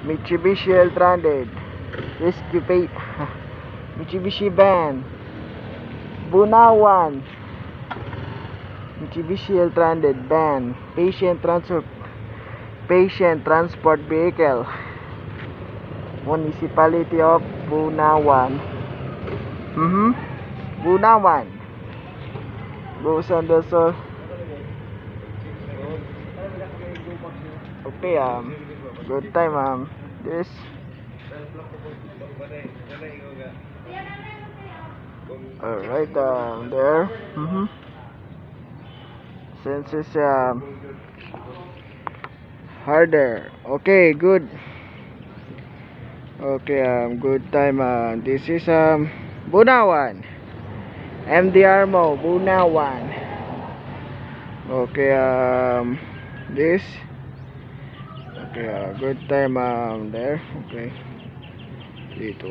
Mitsubishi L-300 Rescue Pay Mitsubishi van Bunawan Mitsubishi L-300 van Patient Transport Vehicle Municipality of Bunawan. Bunawan Busan del Sol. Okay, good time, this alright, there. Since it's harder. Okay, good. Okay, good time. This is Bunawan. MDR Mo, Bunawan. Okay, this. Okay, good time there. Okay. Dito.